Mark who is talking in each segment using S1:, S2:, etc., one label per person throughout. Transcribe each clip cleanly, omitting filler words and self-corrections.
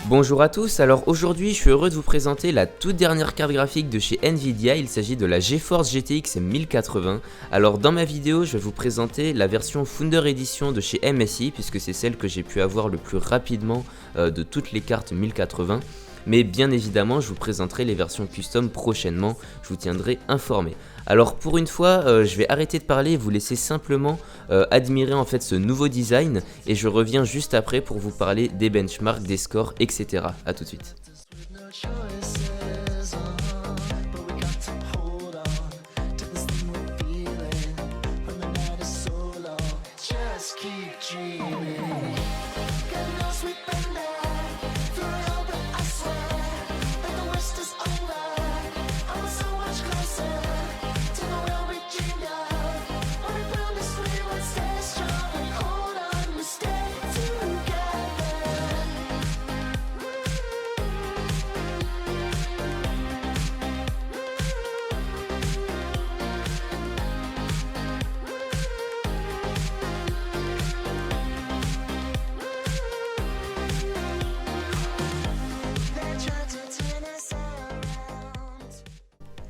S1: Bonjour à tous, alors aujourd'hui je suis heureux de vous présenter la toute dernière carte graphique de chez Nvidia, il s'agit de la GeForce GTX 1080. Alors dans ma vidéo je vais vous présenter la version Founder Edition de chez MSI puisque c'est celle que j'ai pu avoir le plus rapidement de toutes les cartes 1080. Mais bien évidemment je vous présenterai les versions custom prochainement, je vous tiendrai informé. Alors pour une fois je vais arrêter de parler et vous laisser simplement admirer en fait ce nouveau design et je reviens juste après pour vous parler des benchmarks, des scores, etc. A tout de suite.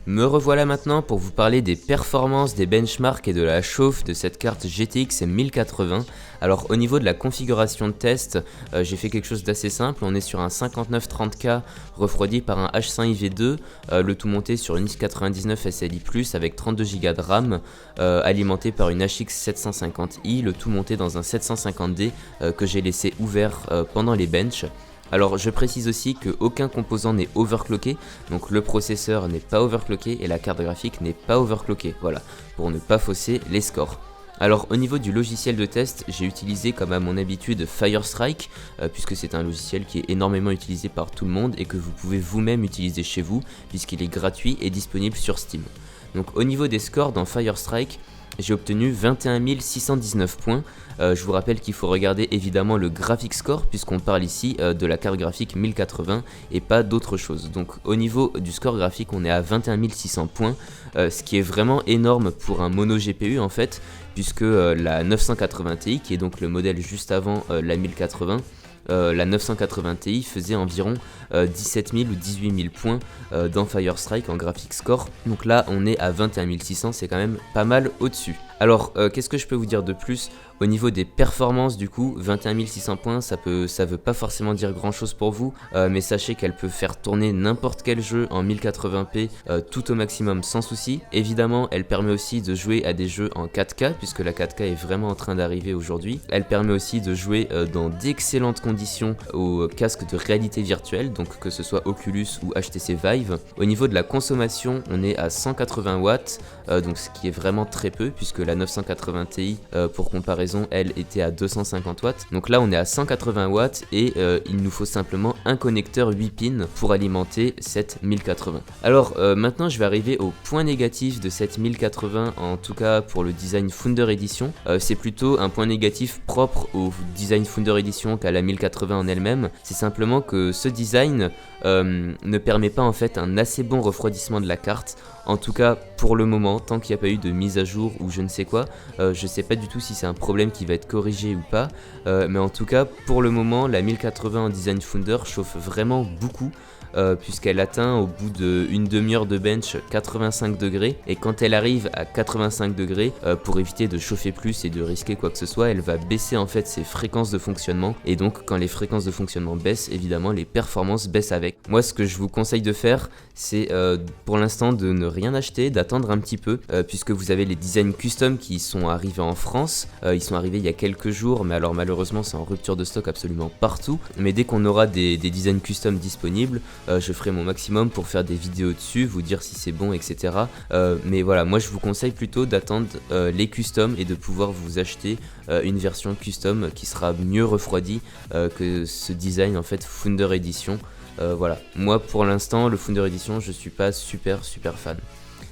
S1: Me revoilà maintenant pour vous parler des performances, des benchmarks et de la chauffe de cette carte GTX 1080. Alors au niveau de la configuration de test, j'ai fait quelque chose d'assez simple. On est sur un 5930K refroidi par un H100 IV2, le tout monté sur une x99 SLI+, avec 32Go de RAM, alimenté par une HX 750i, le tout monté dans un 750D que j'ai laissé ouvert pendant les benches. Alors je précise aussi qu'aucun composant n'est overclocké, donc le processeur n'est pas overclocké et la carte graphique n'est pas overclockée, voilà, pour ne pas fausser les scores. Alors au niveau du logiciel de test, j'ai utilisé comme à mon habitude Firestrike, puisque c'est un logiciel qui est énormément utilisé par tout le monde et que vous pouvez vous-même utiliser chez vous, puisqu'il est gratuit et disponible sur Steam. Donc au niveau des scores dans Firestrike, j'ai obtenu 21 619 points. Je vous rappelle qu'il faut regarder évidemment le graphic score puisqu'on parle ici de la carte graphique 1080 et pas d'autre chose. Donc au niveau du score graphique on est à 21 600 points, ce qui est vraiment énorme pour un mono GPU en fait, puisque la 980 Ti qui est donc le modèle juste avant la 1080, la 980 Ti faisait environ 17 000 ou 18 000 points dans Firestrike en graphic score. Donc là on est à 21 600, c'est quand même pas mal au-dessus. Alors qu'est-ce que je peux vous dire de plus? Au niveau des performances du coup, 21 600 points ça veut pas forcément dire grand chose pour vous, mais sachez qu'elle peut faire tourner n'importe quel jeu en 1080p tout au maximum sans souci. Évidemment elle permet aussi de jouer à des jeux en 4K puisque la 4K est vraiment en train d'arriver aujourd'hui. Elle permet aussi de jouer dans d'excellentes conditions au casque de réalité virtuelle, donc que ce soit Oculus ou HTC Vive. Au niveau de la consommation on est à 180 watts, donc ce qui est vraiment très peu puisque la 980 Ti pour comparaison elle était à 250 watts. Donc là on est à 180 watts et il nous faut simplement un connecteur 8 pins pour alimenter cette 1080. Alors maintenant je vais arriver au point négatif de cette 1080, en tout cas pour le design Founder Edition. C'est plutôt un point négatif propre au design Founder Edition qu'à la 1080 en elle-même. C'est simplement que ce design ne permet pas en fait un assez bon refroidissement de la carte. En tout cas pour le moment, tant qu'il n'y a pas eu de mise à jour ou je ne sais quoi, je sais pas du tout si c'est un problème qui va être corrigé ou pas, mais en tout cas pour le moment la 1080 en design Founder chauffe vraiment beaucoup, puisqu'elle atteint au bout d'une demi-heure de bench 85 degrés, et quand elle arrive à 85 degrés, pour éviter de chauffer plus et de risquer quoi que ce soit, elle va baisser en fait ses fréquences de fonctionnement, et donc quand les fréquences de fonctionnement baissent, évidemment les performances baissent avec. Moi ce que je vous conseille de faire, c'est pour l'instant de ne rien acheter, d'attendre un petit peu, puisque vous avez les designs custom qui sont arrivés en France, ils sont arrivés il y a quelques jours, mais alors malheureusement c'est en rupture de stock absolument partout, mais dès qu'on aura des designs custom disponibles, je ferai mon maximum pour faire des vidéos dessus, vous dire si c'est bon, etc. Mais voilà, moi je vous conseille plutôt d'attendre les customs et de pouvoir vous acheter une version custom qui sera mieux refroidie que ce design en fait Founder Edition. Voilà, moi pour l'instant le Founder Edition je suis pas super fan.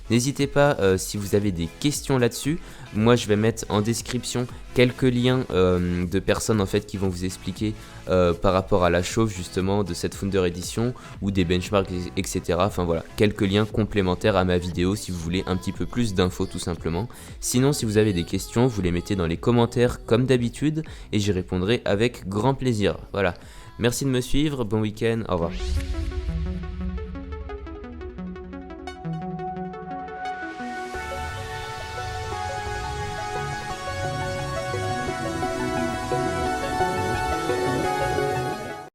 S1: N'hésitez pas si vous avez des questions là-dessus. Moi je vais mettre en description quelques liens de personnes en fait qui vont vous expliquer par rapport à la chauffe justement de cette Founder Edition ou des benchmarks, etc. Enfin voilà, quelques liens complémentaires à ma vidéo si vous voulez un petit peu plus d'infos tout simplement. Sinon si vous avez des questions, vous les mettez dans les commentaires comme d'habitude et j'y répondrai avec grand plaisir. Voilà, merci de me suivre, bon week-end, au revoir.